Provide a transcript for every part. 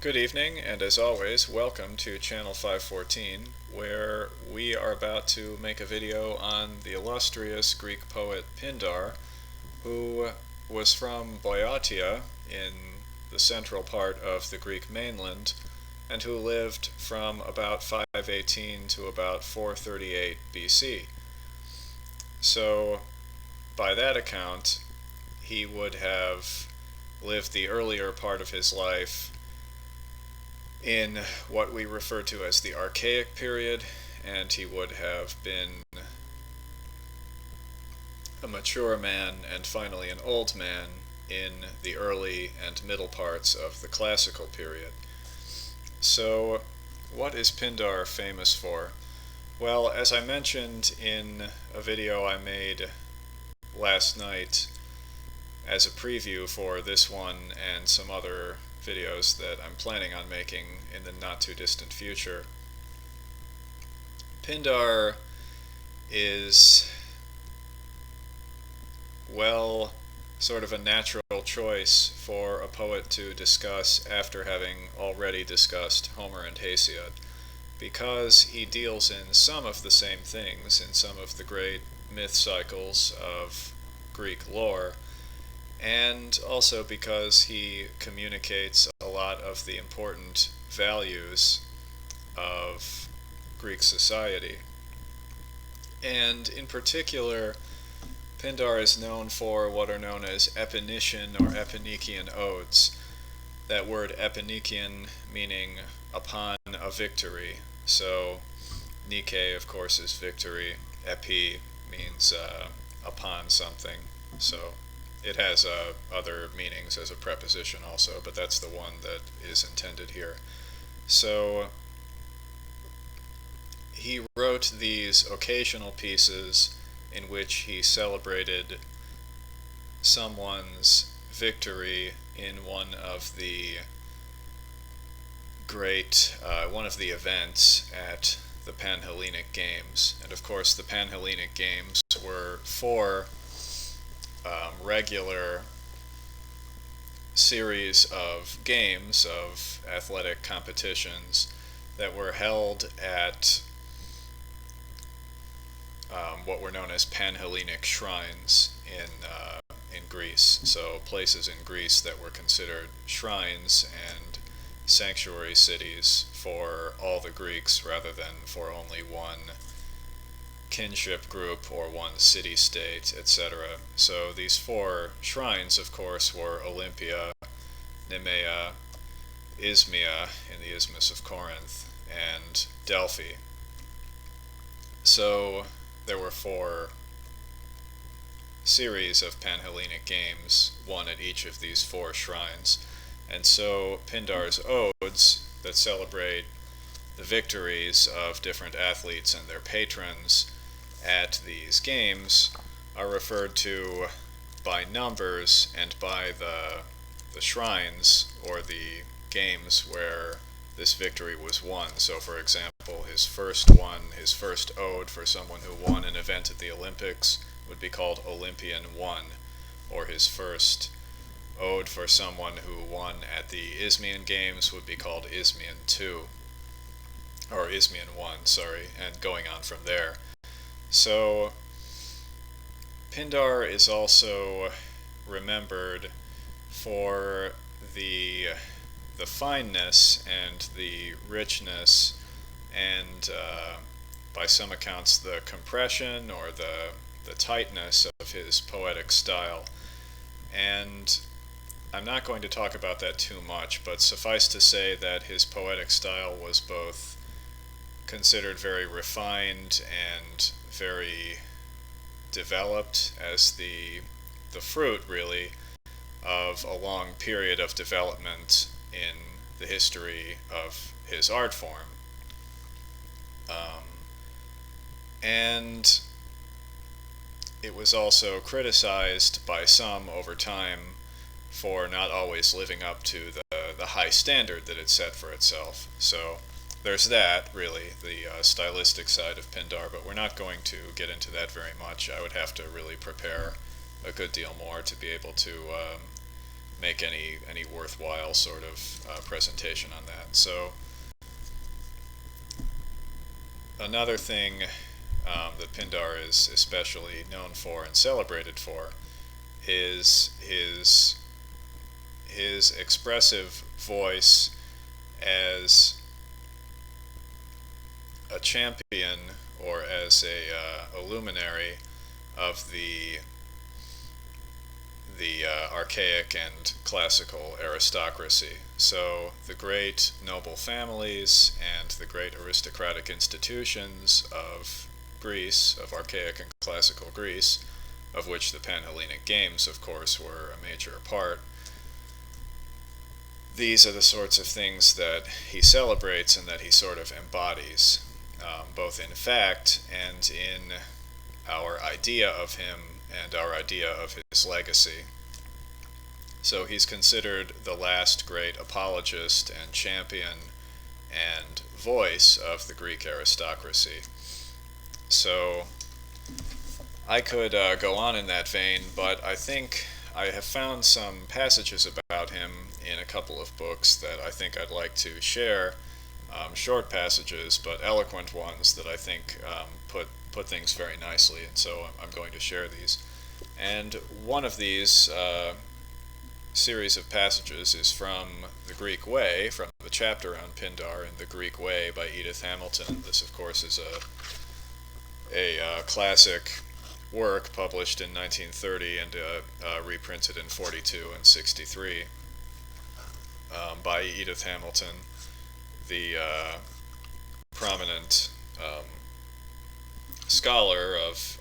Good evening, and as always, welcome to Channel 514, where we are about to make a video on the illustrious Greek poet Pindar, who was from Boeotia in the central part of the Greek mainland, and who lived from about 518 to about 438 BC. So, by that account, he would have lived the earlier part of his life in what we refer to as the Archaic period, and he would have been a mature man and finally an old man in the early and middle parts of the Classical period. So, what is Pindar famous for? Well, as I mentioned in a video I made last night as a preview for this one and some other videos that I'm planning on making in the not too distant future, Pindar is, well, sort of a natural choice for a poet to discuss after having already discussed Homer and Hesiod, because he deals in some of the same things in some of the great myth cycles of Greek lore, and also because he communicates a lot of the important values of Greek society. And in particular, Pindar is known for what are known as Epinician or Epinician odes. That word Epinician meaning upon a victory. So, Nike, of course, is victory. Epi means upon something. So, it has other meanings as a preposition also, but that's the one that is intended here. So, he wrote these occasional pieces in which he celebrated someone's victory in one of the one of the events at the Panhellenic Games. And of course, the Panhellenic Games were four regular series of games, of athletic competitions that were held at what were known as Panhellenic shrines in Greece. So places in Greece that were considered shrines and sanctuary cities for all the Greeks rather than for only one kinship group or one city-state, etc. So these four shrines, of course, were Olympia, Nemea, Isthmia in the Isthmus of Corinth, and Delphi. So there were four series of Panhellenic games, one at each of these four shrines. And so Pindar's odes that celebrate the victories of different athletes and their patrons at these games are referred to by numbers and by the shrines or the games where this victory was won. So, for example, his first ode for someone who won an event at the Olympics would be called Olympian 1, or his first ode for someone who won at the Isthmian Games would be called Isthmian 2, or Isthmian 1, sorry, and going on from there. So, Pindar is also remembered for the fineness and the richness and, by some accounts, the compression or the tightness of his poetic style. And I'm not going to talk about that too much, but suffice to say that his poetic style was both considered very refined and very developed as the fruit, really, of a long period of development in the history of his art form. And it was also criticized by some over time for not always living up to the high standard that it set for itself. So there's that, really, the stylistic side of Pindar, but we're not going to get into that very much. I would have to really prepare a good deal more to be able to make any worthwhile sort of presentation on that. So another thing that Pindar is especially known for and celebrated for is his expressive voice as a champion or as a luminary of the archaic and classical aristocracy. So the great noble families and the great aristocratic institutions of Greece, of archaic and classical Greece, of which the Panhellenic Games, of course, were a major part. These are the sorts of things that he celebrates and that he sort of embodies, both in fact and in our idea of him and our idea of his legacy. So he's considered the last great apologist and champion and voice of the Greek aristocracy. So I could go on in that vein, but I think I have found some passages about him in a couple of books that I think I'd like to share, short passages, but eloquent ones that I think put things very nicely, and so I'm going to share these. And one of these series of passages is from The Greek Way, from the chapter on Pindar in The Greek Way by Edith Hamilton. This, of course, is a classic work published in 1930 and reprinted in 42 and 63 by Edith Hamilton, the prominent scholar of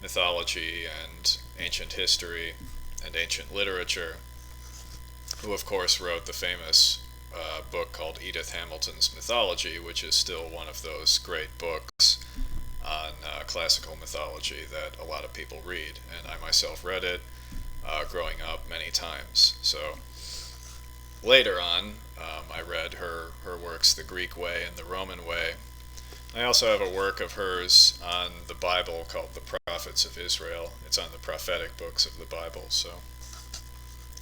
mythology and ancient history and ancient literature, who of course wrote the famous book called Edith Hamilton's Mythology, which is still one of those great books on classical mythology that a lot of people read, and I myself read it growing up many times. So later on, I read her works, The Greek Way and The Roman Way. I also have a work of hers on the Bible called The Prophets of Israel. It's on the prophetic books of the Bible, so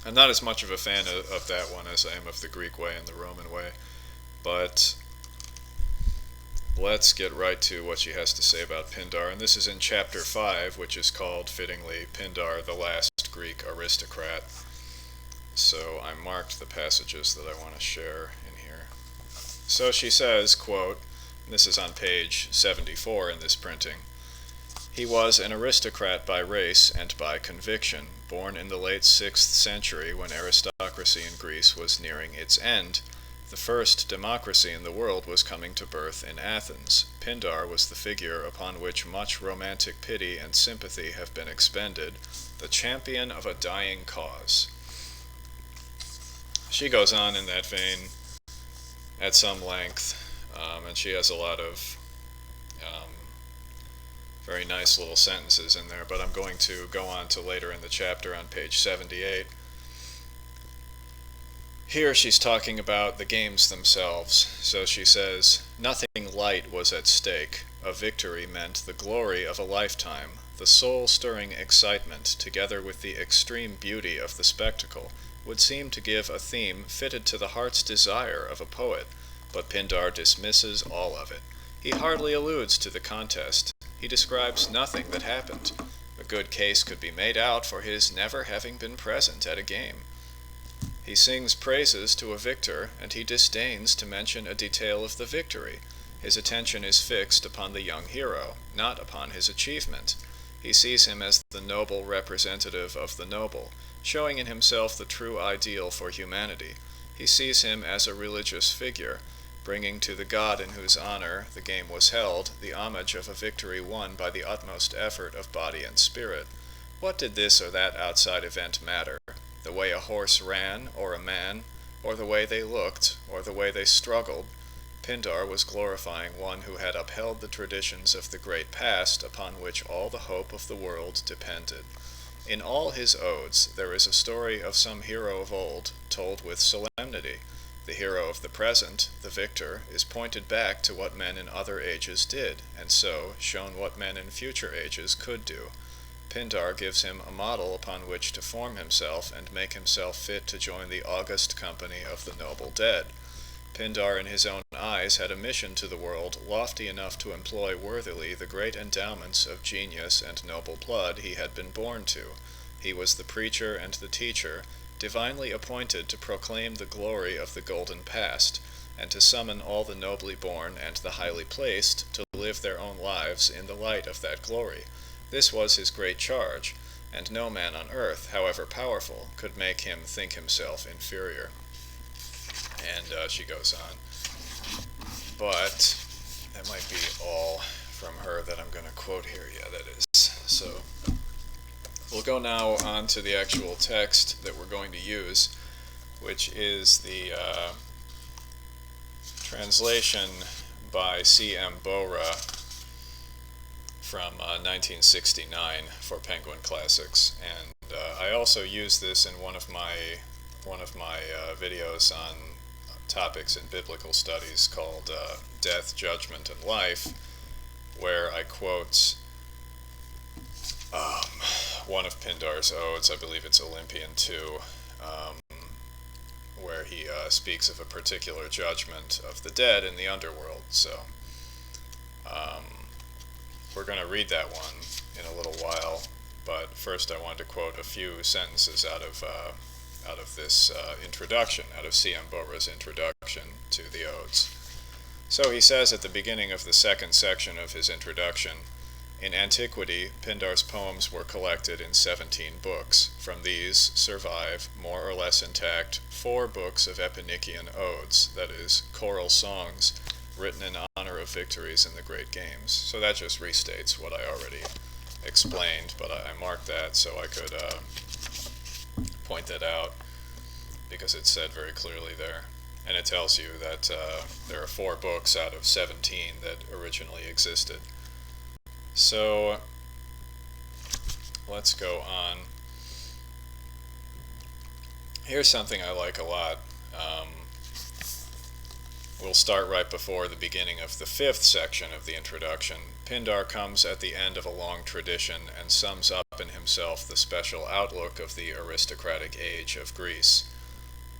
I'm not as much of a fan of that one as I am of The Greek Way and The Roman Way, but let's get right to what she has to say about Pindar, and this is in chapter 5, which is called, fittingly, Pindar, the Last Greek Aristocrat. So I marked the passages that I want to share in here. So she says, quote, this is on page 74 in this printing, "He was an aristocrat by race and by conviction, born in the late 6th century when aristocracy in Greece was nearing its end. The first democracy in the world was coming to birth in Athens. Pindar was the figure upon which much romantic pity and sympathy have been expended, the champion of a dying cause." She goes on in that vein at some length, and she has a lot of very nice little sentences in there, but I'm going to go on to later in the chapter on page 78. Here she's talking about the games themselves. So she says, "Nothing light was at stake. A victory meant the glory of a lifetime. The soul-stirring excitement, together with the extreme beauty of the spectacle, would seem to give a theme fitted to the heart's desire of a poet, but Pindar dismisses all of it. He hardly alludes to the contest. He describes nothing that happened. A good case could be made out for his never having been present at a game. He sings praises to a victor, and he disdains to mention a detail of the victory. His attention is fixed upon the young hero, not upon his achievement. He sees him as the noble representative of the noble, showing in himself the true ideal for humanity. He sees him as a religious figure, bringing to the God in whose honor the game was held the homage of a victory won by the utmost effort of body and spirit. What did this or that outside event matter? The way a horse ran, or a man, or the way they looked, or the way they struggled? Pindar was glorifying one who had upheld the traditions of the great past upon which all the hope of the world depended. In all his odes there is a story of some hero of old, told with solemnity. The hero of the present, the victor, is pointed back to what men in other ages did, and so shown what men in future ages could do. Pindar gives him a model upon which to form himself and make himself fit to join the august company of the noble dead. Pindar in his own eyes had a mission to the world lofty enough to employ worthily the great endowments of genius and noble blood he had been born to. He was the preacher and the teacher, divinely appointed to proclaim the glory of the golden past, and to summon all the nobly born and the highly placed to live their own lives in the light of that glory. This was his great charge, and no man on earth, however powerful, could make him think himself inferior. And she goes on. But that might be all from her that I'm going to quote here. Yeah, that is. So we'll go now on to the actual text that we're going to use, which is the translation by C.M. Bora from 1969 for Penguin Classics. And I also use this in one of my videos on topics in biblical studies called Death, Judgment, and Life, where I quote one of Pindar's odes, I believe it's Olympian 2, where he speaks of a particular judgment of the dead in the underworld. So we're going to read that one in a little while, but first I wanted to quote a few sentences out of this introduction, out of C.M. Bora's introduction to the Odes. So he says at the beginning of the second section of his introduction, "In antiquity, Pindar's poems were collected in 17 books. From these survive, more or less intact, 4 books of Epinician odes, that is, choral songs, written in honor of victories in the great games." So that just restates what I already explained, but I marked that so I could point that out, because it's said very clearly there. And it tells you that there are 4 books out of 17 that originally existed. So let's go on. Here's something I like a lot. We'll start right before the beginning of the 5th section of the introduction. Pindar comes at the end of a long tradition and sums up in himself the special outlook of the aristocratic age of Greece.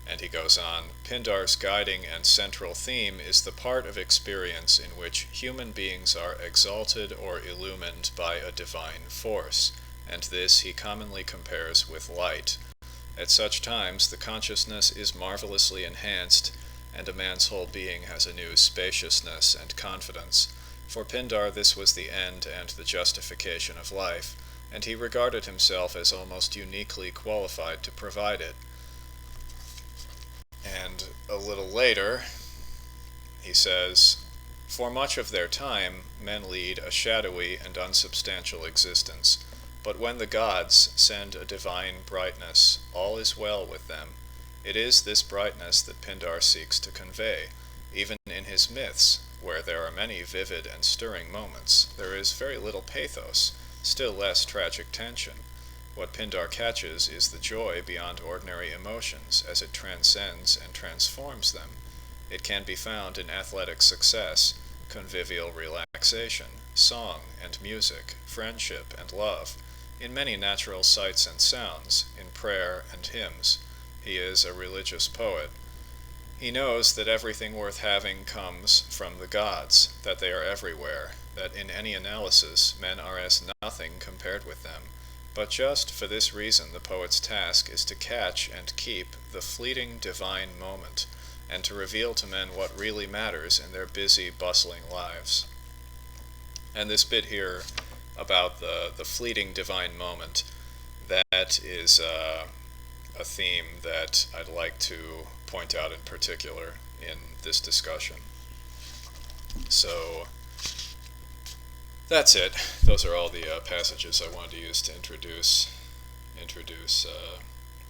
And he goes on, "Pindar's guiding and central theme is the part of experience in which human beings are exalted or illumined by a divine force, and this he commonly compares with light. At such times the consciousness is marvelously enhanced, and a man's whole being has a new spaciousness and confidence. For Pindar this was the end and the justification of life, and he regarded himself as almost uniquely qualified to provide it." And a little later, he says, "For much of their time, men lead a shadowy and unsubstantial existence, but when the gods send a divine brightness, all is well with them. It is this brightness that Pindar seeks to convey. Even in his myths, where there are many vivid and stirring moments, there is very little pathos, still less tragic tension. What Pindar catches is the joy beyond ordinary emotions as it transcends and transforms them. It can be found in athletic success, convivial relaxation, song and music, friendship and love, in many natural sights and sounds, in prayer and hymns. He is a religious poet. He knows that everything worth having comes from the gods, that they are everywhere, that in any analysis men are as nothing compared with them. But just for this reason the poet's task is to catch and keep the fleeting divine moment, and to reveal to men what really matters in their busy, bustling lives." And this bit here about the fleeting divine moment, that is a theme that I'd like to point out in particular in this discussion. So that's it. Those are all the passages I wanted to use to introduce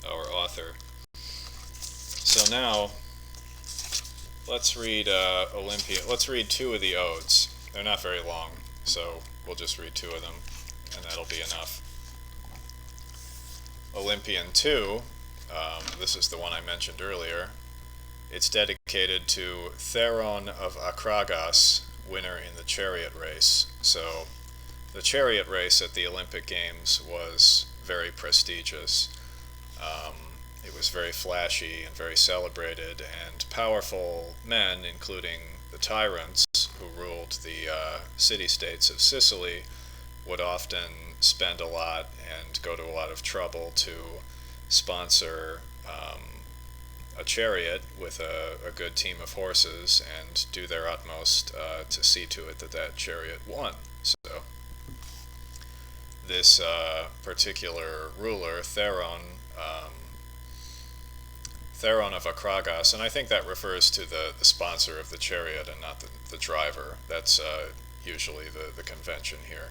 our author. So now let's read Let's read 2 of the odes. They're not very long, so we'll just read 2 of them, and that'll be enough. Olympian 2. This is the one I mentioned earlier. It's dedicated to Theron of Akragas, winner in the chariot race. So The chariot race at the Olympic Games was very prestigious. Um, it was very flashy and very celebrated, and powerful men, including the tyrants who ruled the city-states of Sicily, would often spend a lot and go to a lot of trouble to sponsor a chariot with a good team of horses and do their utmost to see to it that that chariot won. So this particular ruler, Theron of Akragas, and I think that refers to the sponsor of the chariot and not the driver. That's usually the convention here,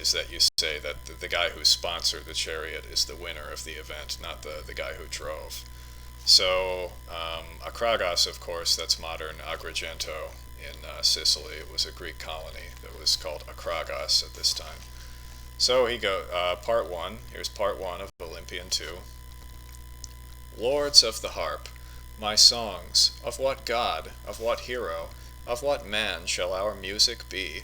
is that you say that the guy who sponsored the chariot is the winner of the event, not the guy who drove. So Akragas, of course, that's modern Agrigento in Sicily. It was a Greek colony that was called Akragas at this time. So part one. Here's part one of Olympian 2. Lords of the harp, my songs, of what god, of what hero, of what man shall our music be?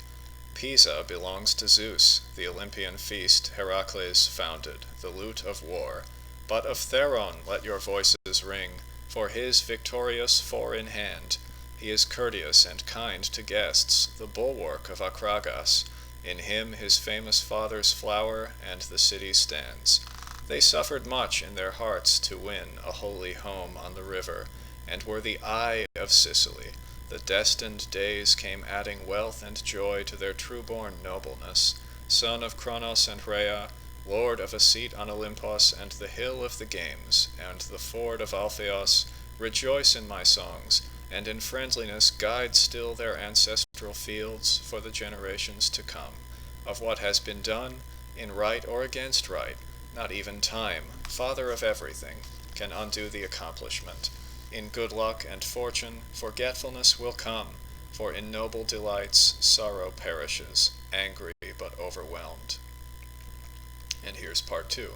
Pisa belongs to Zeus, the Olympian feast Heracles founded, the lute of war. But of Theron let your voices ring, for his victorious four in hand. He is courteous and kind to guests, the bulwark of Akragas. In him his famous father's flower and the city stands. They suffered much in their hearts to win a holy home on the river, and were the eye of Sicily. The destined days came adding wealth and joy to their true-born nobleness. Son of Cronos and Rhea, lord of a seat on Olympos and the hill of the games, and the ford of Alpheus, rejoice in my songs, and in friendliness guide still their ancestral fields for the generations to come. Of what has been done, in right or against right, not even time, father of everything, can undo the accomplishment. In good luck and fortune, forgetfulness will come, for in noble delights sorrow perishes, angry but overwhelmed. And here's part 2.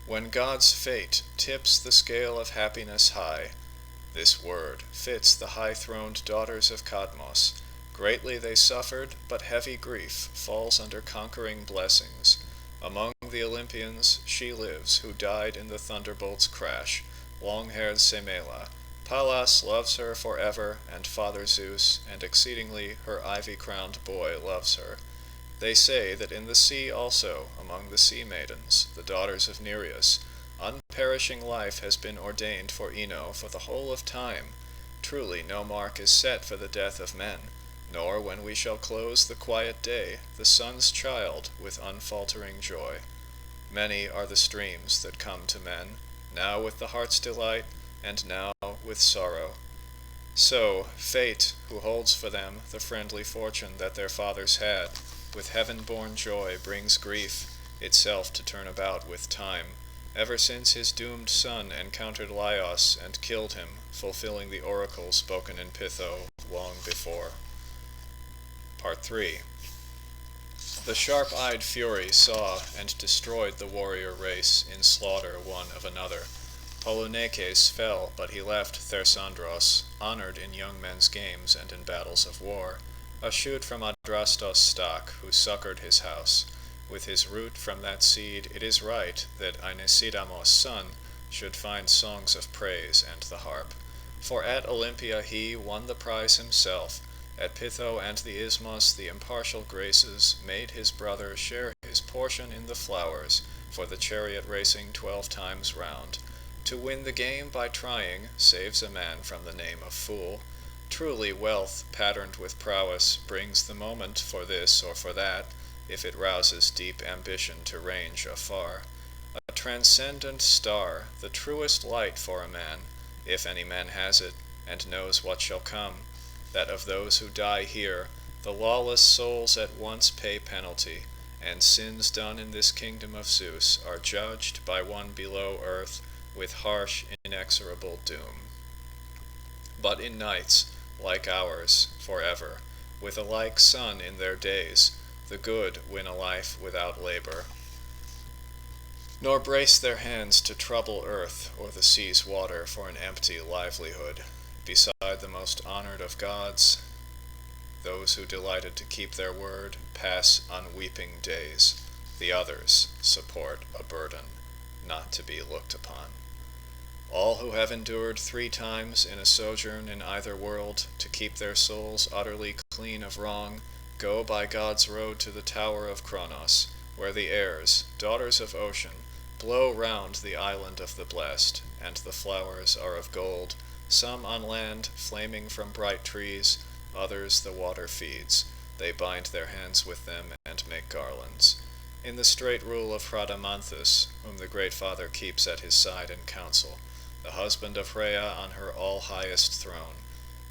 When God's fate tips the scale of happiness high, this word fits the high-throned daughters of Cadmos. Greatly they suffered, but heavy grief falls under conquering blessings. Among the Olympians she lives who died in the thunderbolt's crash, long-haired Semela. Pallas loves her forever, and Father Zeus, and exceedingly her ivy-crowned boy loves her. They say that in the sea also, among the sea maidens, the daughters of Nereus, unperishing life has been ordained for Ino for the whole of time. Truly no mark is set for the death of men, nor when we shall close the quiet day, the sun's child, with unfaltering joy. Many are the streams that come to men, now with the heart's delight, and now with sorrow. So fate, who holds for them the friendly fortune that their fathers had, with heaven-born joy brings grief itself to turn about with time, ever since his doomed son encountered Laios and killed him, fulfilling the oracle spoken in Pytho long before. Part 3. The sharp-eyed Fury saw and destroyed the warrior race in slaughter one of another. Polyneikes fell, but he left Thersandros, honored in young men's games and in battles of war, a shoot from Adrastos' stock, who succored his house. With his root from that seed, it is right that Aenesidamos' son should find songs of praise and the harp. For at Olympia he won the prize himself. At Pytho and the Isthmus the impartial Graces made his brother share his portion in the flowers for the chariot racing 12 times round. To win the game by trying saves a man from the name of fool. Truly wealth, patterned with prowess, brings the moment for this or for that, if it rouses deep ambition to range afar. A transcendent star, the truest light for a man, if any man has it, and knows what shall come, that of those who die here, the lawless souls at once pay penalty, and sins done in this kingdom of Zeus are judged by one below earth with harsh, inexorable doom. But in nights, like ours, forever, with a like sun in their days, the good win a life without labor, nor brace their hands to trouble earth or the sea's water for an empty livelihood. Beside the most honored of gods, Those who delighted to keep their word pass unweeping days. The others support a burden not to be looked upon. All who have endured 3 times in a sojourn in either world to keep their souls utterly clean of wrong, go by God's road to the tower of Kronos, where the airs, daughters of ocean, blow round the island of the blessed, and the flowers are of gold, some on land flaming from bright trees, others the water feeds. They bind their hands with them and make garlands. In the straight rule of Rhadamanthus, whom the Great Father keeps at his side in council, the husband of Rhea on her all-highest throne.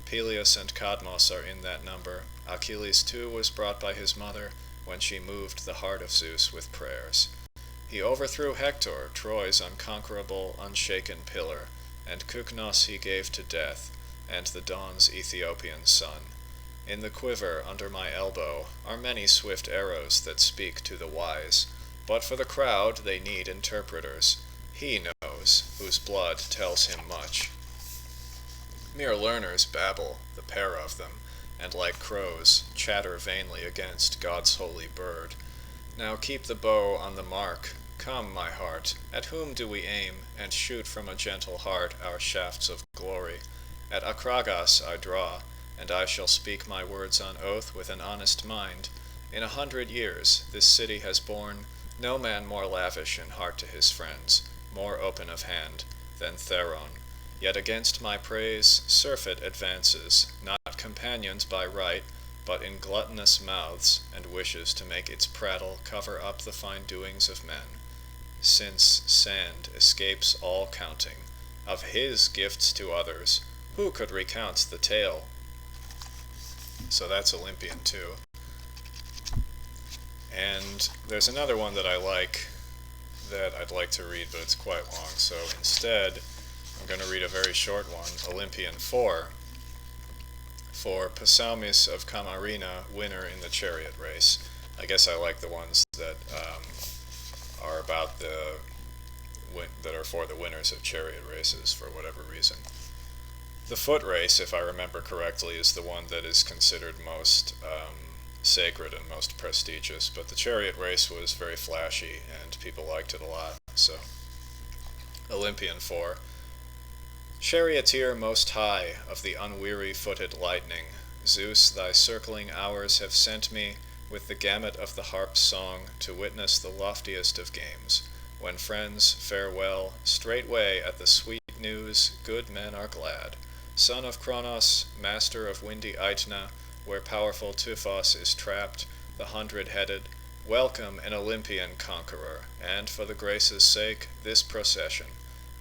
Peleus and Cadmos are in that number. Achilles too was brought by his mother, when she moved the heart of Zeus with prayers. He overthrew Hector, Troy's unconquerable, unshaken pillar, and Kyknos he gave to death, and the dawn's Ethiopian sun. In the quiver under my elbow are many swift arrows that speak to the wise, but for the crowd they need interpreters. He knows, whose blood tells him much. Mere learners babble, the pair of them, and like crows chatter vainly against God's holy bird. Now keep the bow on the mark. Come, my heart, at whom do we aim, and shoot from a gentle heart our shafts of glory? At Akragas I draw, and I shall speak my words on oath with an honest mind. In 100 years this city has borne no man more lavish in heart to his friends, more open of hand, than Theron. Yet against my praise surfeit advances, not companions by right, but in gluttonous mouths, and wishes to make its prattle cover up the fine doings of men. Since sand escapes all counting, of his gifts to others, who could recount the tale? So that's Olympian too. And there's another one that I like that I'd like to read, but it's quite long. So instead, I'm going to read a very short one, Olympian 4, for Pasaumis of Camarina, winner in the chariot race. I guess I like the ones that are about that are for the winners of chariot races for whatever reason. The foot race, if I remember correctly, is the one that is considered most sacred and most prestigious, but the chariot race was very flashy and people liked it a lot. So, Olympian 4. Charioteer most high of the unweary-footed lightning, Zeus, thy circling hours have sent me with the gamut of the harp's song to witness the loftiest of games. When friends farewell, straightway at the sweet news good men are glad. Son of Kronos, master of windy Aetna, where powerful Typhos is trapped, the 100-headed, welcome an Olympian conqueror, and for the grace's sake this procession,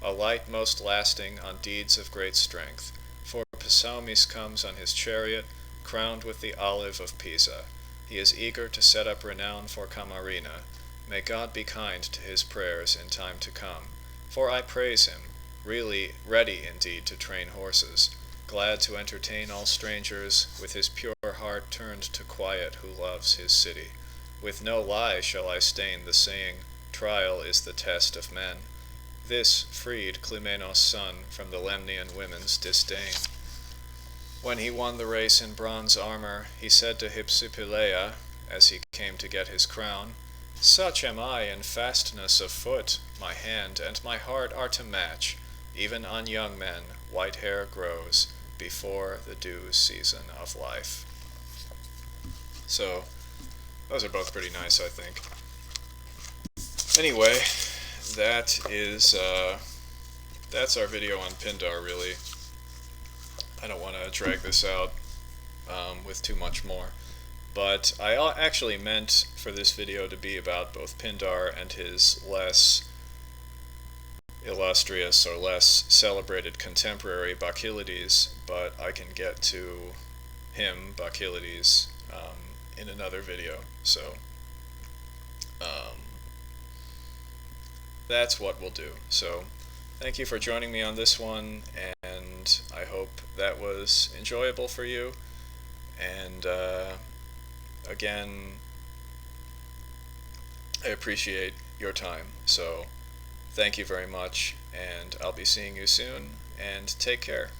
a light most lasting on deeds of great strength. For Pasaumis comes on his chariot, crowned with the olive of Pisa. He is eager to set up renown for Camarina. May God be kind to his prayers in time to come. For I praise him, really ready indeed to train horses, glad to entertain all strangers, with his pure heart turned to quiet who loves his city. With no lie shall I stain the saying, trial is the test of men. This freed Clymenos' son from the Lemnian women's disdain. When he won the race in bronze armor, he said to Hypsipylea, as he came to get his crown, such am I in fastness of foot, my hand and my heart are to match. Even on young men white hair grows before the due season of life. So, those are both pretty nice, I think. Anyway, that's our video on Pindar, really. I don't want to drag this out with too much more. But I actually meant for this video to be about both Pindar and his less illustrious or less celebrated contemporary Bacchylides, but I can get to him, Bacchylides, in another video. So that's what we'll do. So thank you for joining me on this one, and I hope that was enjoyable for you. And again, I appreciate your time. So thank you very much, and I'll be seeing you soon, and take care.